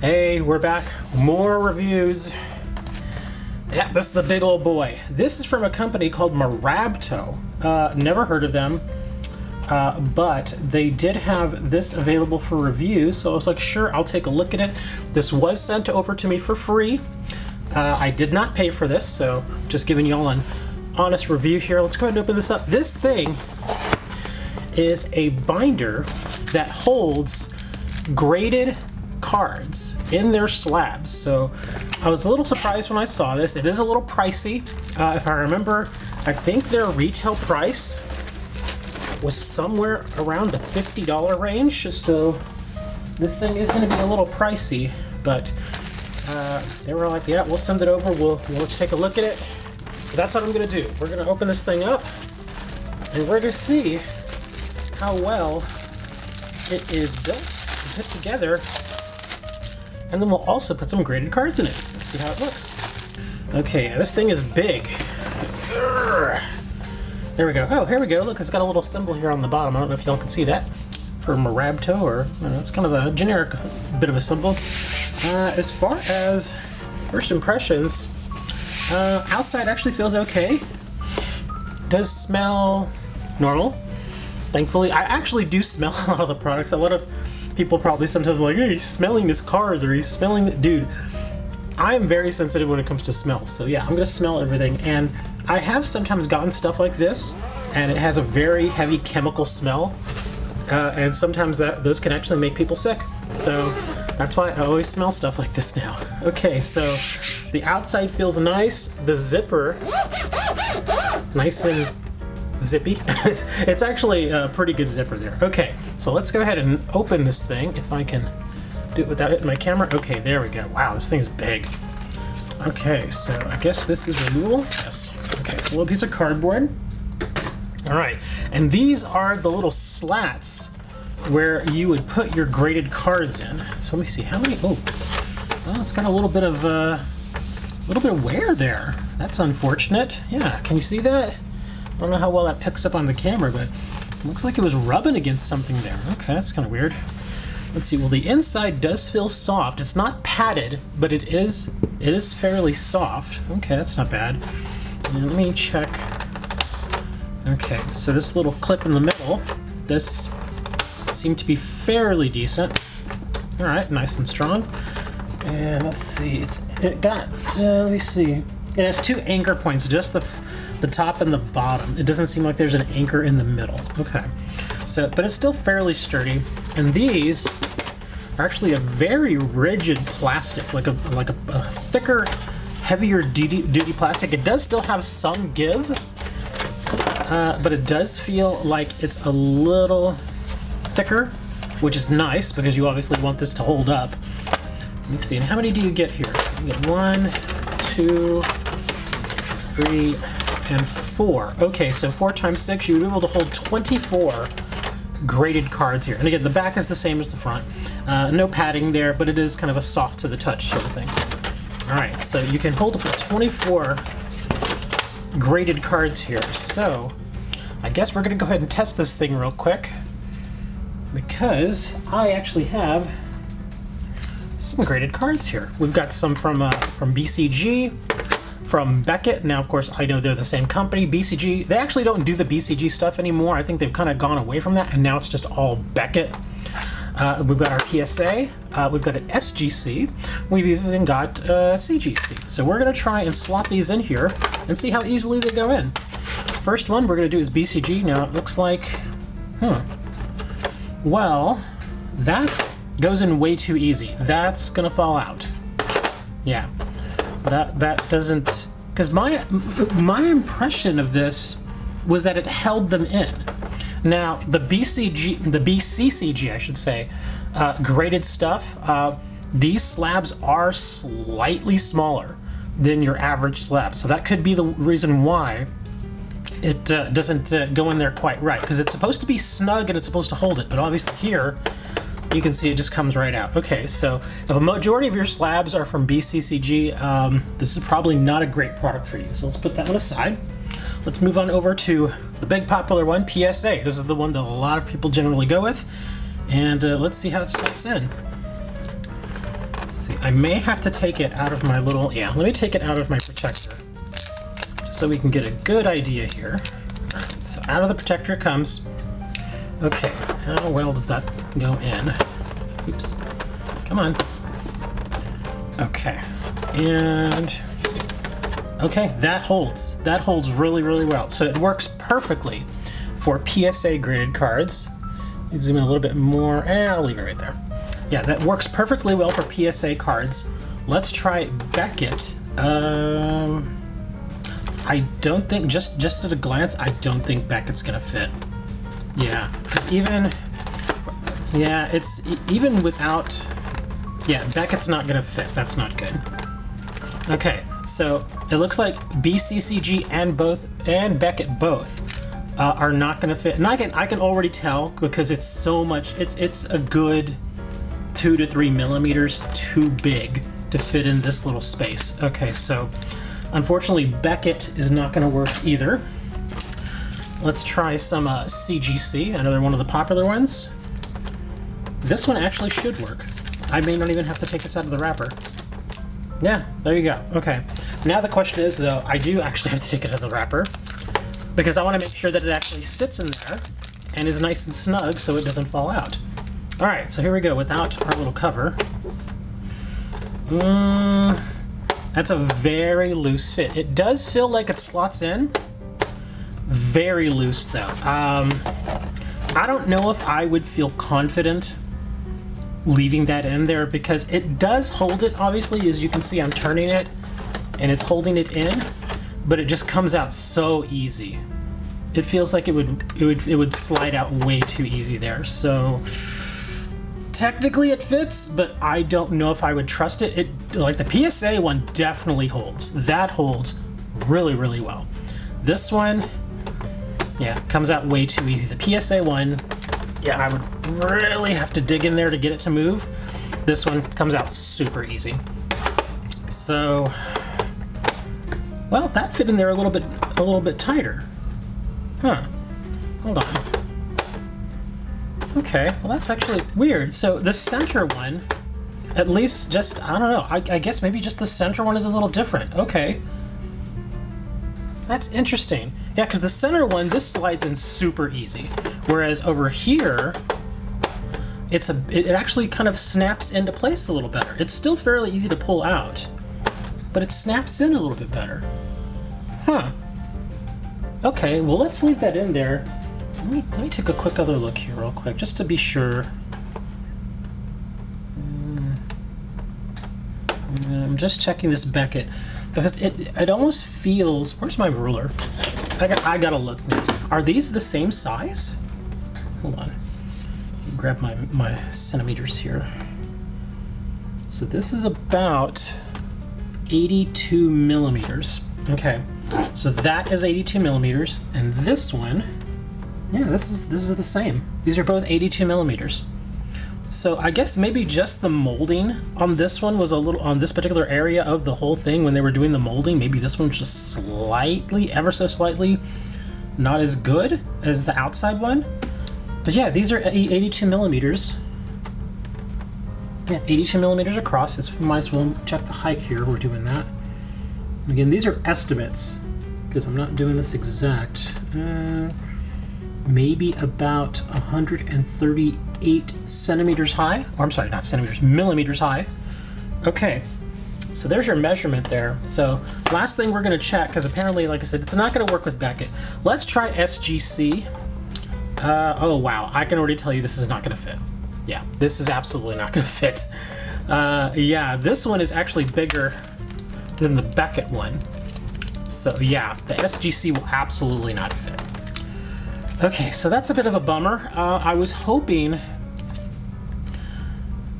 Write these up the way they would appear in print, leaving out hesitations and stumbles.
Hey, we're back. More reviews. Yeah, this is the big old boy. This is from a company called Morabto. Never heard of them, but they did have this available for review, so I was like, sure, I'll take a look at it. This was sent over to me for free. I did not pay for this, so just giving y'all an honest review here. Let's go ahead and open this up. This thing is a binder that holds graded cards in their slabs. So I was a little surprised when I saw this. It is a little pricey. If I remember, I think their retail price was somewhere around the $50 range. So this thing is going to be a little pricey, but they were like, yeah, we'll send it over. We'll take a look at it. So that's what I'm going to do. We're going to open this thing up and we're going to see how well it is built and put together. And then we'll also put some graded cards in it. Let's see how it looks. Okay, this thing is big. There we go. Oh, here we go. Look, it's got a little symbol here on the bottom. I don't know if y'all can see that. For Morabto, or I don't know, it's kind of a generic bit of a symbol. As far as first impressions, outside actually feels okay. Does smell normal. Thankfully, I actually do smell a lot of the products. A lot of people probably sometimes like, hey, he's smelling his cards, or he's smelling the... Dude, I am very sensitive when it comes to smells. So yeah, I'm gonna smell everything. And I have sometimes gotten stuff like this, and it has a very heavy chemical smell. And sometimes those can actually make people sick. So that's why I always smell stuff like this now. Okay, so the outside feels nice. The zipper, nice and zippy. It's actually a pretty good zipper there. Okay, so let's go ahead and open this thing, if I can do it without hitting my camera. Okay, there we go. Wow, this thing's big. Okay, so I guess this is removable. Yes. Okay, so a little piece of cardboard. All right, and these are the little slats where you would put your graded cards in. So let me see how many. Oh, well, it's got a little bit of wear there. That's unfortunate. Yeah, can you see that? I don't know how well that picks up on the camera, but it looks like it was rubbing against something there. Okay, that's kind of weird. Let's see. Well, the inside does feel soft. It's not padded, but it is fairly soft. Okay, that's not bad. And let me check. Okay, so this little clip in the middle, this seemed to be fairly decent. All right, nice and strong. And let's see, let me see. It has two anchor points, just the top and the bottom. It doesn't seem like there's an anchor in the middle. Okay, so, but it's still fairly sturdy. And these are actually a very rigid plastic, like a thicker, heavier duty plastic. It does still have some give, but it does feel like it's a little thicker, which is nice because you obviously want this to hold up. Let me see, and how many do you get here? You get 1, 2, 3, and 4. Okay, so 4 times 6, you would be able to hold 24 graded cards here. And again, the back is the same as the front. No padding there, but it is kind of a soft to the touch sort of thing. All right, so you can hold up to 24 graded cards here. So I guess we're gonna go ahead and test this thing real quick, because I actually have some graded cards here. We've got some from BCG, from Beckett. Now, of course, I know they're the same company. BCG, they actually don't do the BCG stuff anymore. I think they've kind of gone away from that, and now it's just all Beckett. We've got our PSA, we've got an SGC, we've even got CGC. So we're gonna try and slot these in here and see how easily they go in. First one we're gonna do is BCG. Now it looks like, well, that goes in way too easy. That's gonna fall out. Yeah, that doesn't, because my impression of this was that it held them in. Now the BCCG, I should say, graded stuff. These slabs are slightly smaller than your average slab, so that could be the reason why it doesn't go in there quite right, because it's supposed to be snug and it's supposed to hold it, but obviously here you can see it just comes right out. Okay, so if a majority of your slabs are from BCCG, this is probably not a great product for you, so let's put that one aside. Let's move on over to the big popular one, PSA. This is the one that a lot of people generally go with, and let's see how it slots in. see, I may have to take it out of my little, yeah, let me take it out of my protector, just so we can get a good idea here. All right, so out of the protector it comes. Okay, how well does that go in? Oops, come on. Okay, and okay, that holds. That holds really, really well. So it works perfectly for PSA graded cards. Let me zoom in a little bit more. I'll leave it right there. Yeah, that works perfectly well for PSA cards. Let's try Beckett. I don't think, just at a glance, I don't think Beckett's gonna fit. Yeah, because even without, yeah, Beckett's not gonna fit. That's not good. Okay, so it looks like BCCG and Beckett both are not gonna fit, and I can already tell because it's so much. It's a good 2 to 3 millimeters too big to fit in this little space. Okay, so unfortunately Beckett is not going to work either. Let's try some CGC, another one of the popular ones. This one actually should work. I may not even have to take this out of the wrapper. Yeah, there you go. Okay, now the question is though, I do actually have to take it out of the wrapper because I want to make sure that it actually sits in there and is nice and snug so it doesn't fall out. All right, so here we go without our little cover. That's a very loose fit. It does feel like it slots in. Very loose though. I don't know if I would feel confident leaving that in there because it does hold it. Obviously, as you can see, I'm turning it and it's holding it in, but it just comes out so easy. It feels like it would slide out way too easy there. So technically it fits, but I don't know if I would trust it. Like the PSA one definitely holds. That holds really, really well. This one, yeah, comes out way too easy. The PSA one, yeah, I would really have to dig in there to get it to move. This one comes out super easy. So, well, that fit in there a little bit tighter. Huh. Hold on. Okay, well that's actually weird. So the center one, at least just, I don't know, I guess maybe just the center one is a little different. Okay. That's interesting. Yeah, because the center one, this slides in super easy. Whereas over here, it actually kind of snaps into place a little better. It's still fairly easy to pull out, but it snaps in a little bit better. Huh. Okay, well let's leave that in there. Let me take a quick other look here real quick, just to be sure. I'm just checking this Beckett, because it almost feels... Where's my ruler? I gotta look now. Are these the same size? Hold on. Grab my centimeters here. So this is about 82 millimeters. Okay, so that is 82 millimeters, and this one... Yeah, this is the same. These are both 82 millimeters. So I guess maybe just the molding on this one was a little, on this particular area of the whole thing when they were doing the molding, maybe this one's just slightly, ever so slightly, not as good as the outside one. But yeah, these are 82 millimeters. Yeah, 82 millimeters across. It's, might as well check the height here. We're doing that. Again, these are estimates because I'm not doing this exact. Maybe about 138 centimeters high. Or I'm sorry, not centimeters, millimeters high. Okay, so there's your measurement there. So last thing we're gonna check, because apparently, like I said, it's not gonna work with Beckett. Let's try SGC. Oh wow, I can already tell you this is not gonna fit. Yeah, this is absolutely not gonna fit. Yeah, this one is actually bigger than the Beckett one. So yeah, the SGC will absolutely not fit. Okay, so that's a bit of a bummer. I was hoping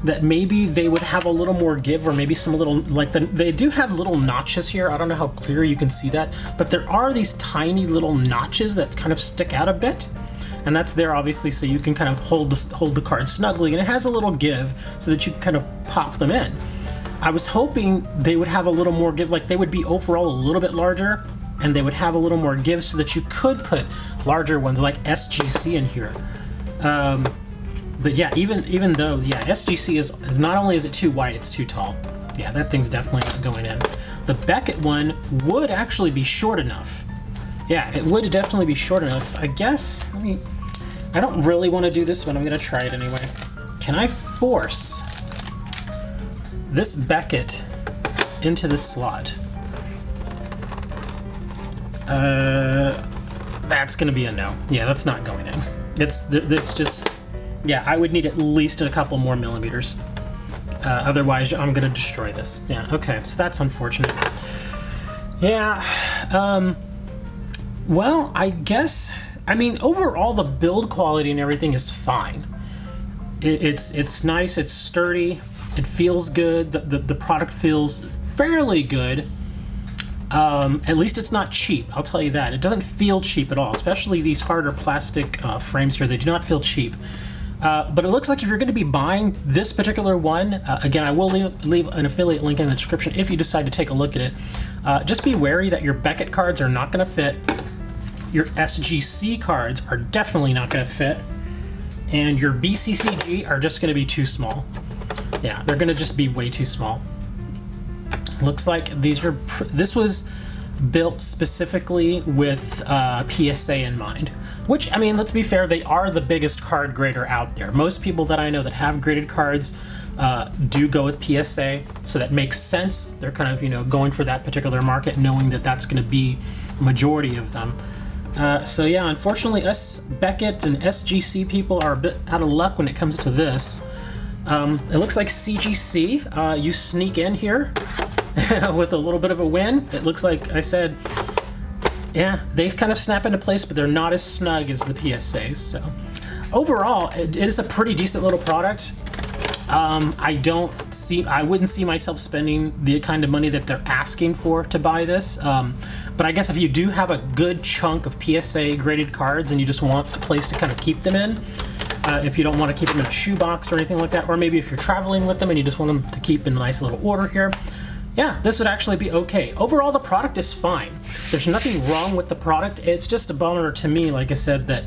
that maybe they would have a little more give, or maybe some little, like they do have little notches here. I don't know how clear you can see that, but there are these tiny little notches that kind of stick out a bit. And that's there obviously so you can kind of hold the card snugly, and it has a little give so that you can kind of pop them in. I was hoping they would have a little more give, like they would be overall a little bit larger, and they would have a little more give so that you could put larger ones like SGC in here. But yeah, even though, yeah, SGC is not only is it too wide, it's too tall. Yeah, that thing's definitely not going in. The Beckett one would actually be short enough. Yeah, it would definitely be short enough. I guess, I don't really want to do this, but I'm going to try it anyway. Can I force this Beckett into this slot? That's going to be a no. Yeah, that's not going in. It's just, yeah, I would need at least a couple more millimeters. Otherwise, I'm going to destroy this. Yeah, okay, so that's unfortunate. Yeah, well, I guess, I mean, overall, the build quality and everything is fine. It's nice, it's sturdy, it feels good, the product feels fairly good. At least it's not cheap, I'll tell you that. It doesn't feel cheap at all, especially these harder plastic frames here. They do not feel cheap. But it looks like if you're going to be buying this particular one, again, I will leave an affiliate link in the description if you decide to take a look at it. Just be wary that your Beckett cards are not going to fit. Your SGC cards are definitely not going to fit. And your BCCG are just going to be too small. Yeah, they're going to just be way too small. Looks like this was built specifically with PSA in mind. Which, I mean, let's be fair, they are the biggest card grader out there. Most people that I know that have graded cards do go with PSA, so that makes sense. They're kind of, you know, going for that particular market, knowing that that's going to be a majority of them. So yeah, unfortunately, us Beckett and SGC people are a bit out of luck when it comes to this. It looks like CGC, you sneak in here with a little bit of a win. It looks like I said, yeah, they kind of snap into place, but they're not as snug as the PSAs. So overall, it is a pretty decent little product. I wouldn't see myself spending the kind of money that they're asking for to buy this. But I guess if you do have a good chunk of PSA graded cards and you just want a place to kind of keep them in, if you don't want to keep them in a shoebox or anything like that, or maybe if you're traveling with them and you just want them to keep in a nice little order here, yeah, this would actually be okay. Overall, the product is fine. There's nothing wrong with the product. It's just a bummer to me, like I said, that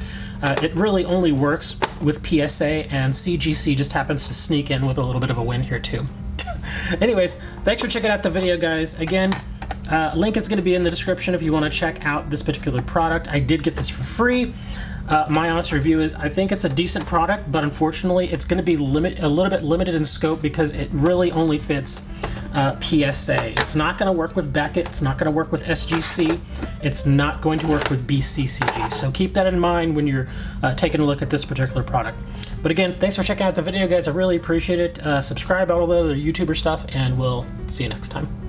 it really only works with PSA, and CGC just happens to sneak in with a little bit of a win here too. Anyways, thanks for checking out the video, guys. Again, link is going to be in the description if you want to check out this particular product. I did get this for free. My honest review is I think it's a decent product, but unfortunately it's going to be a little bit limited in scope because it really only fits PSA. It's not going to work with Beckett. It's not going to work with SGC. It's not going to work with BCCG. So keep that in mind when you're taking a look at this particular product. But again, thanks for checking out the video, guys. I really appreciate it. Subscribe, all the other YouTuber stuff, and we'll see you next time.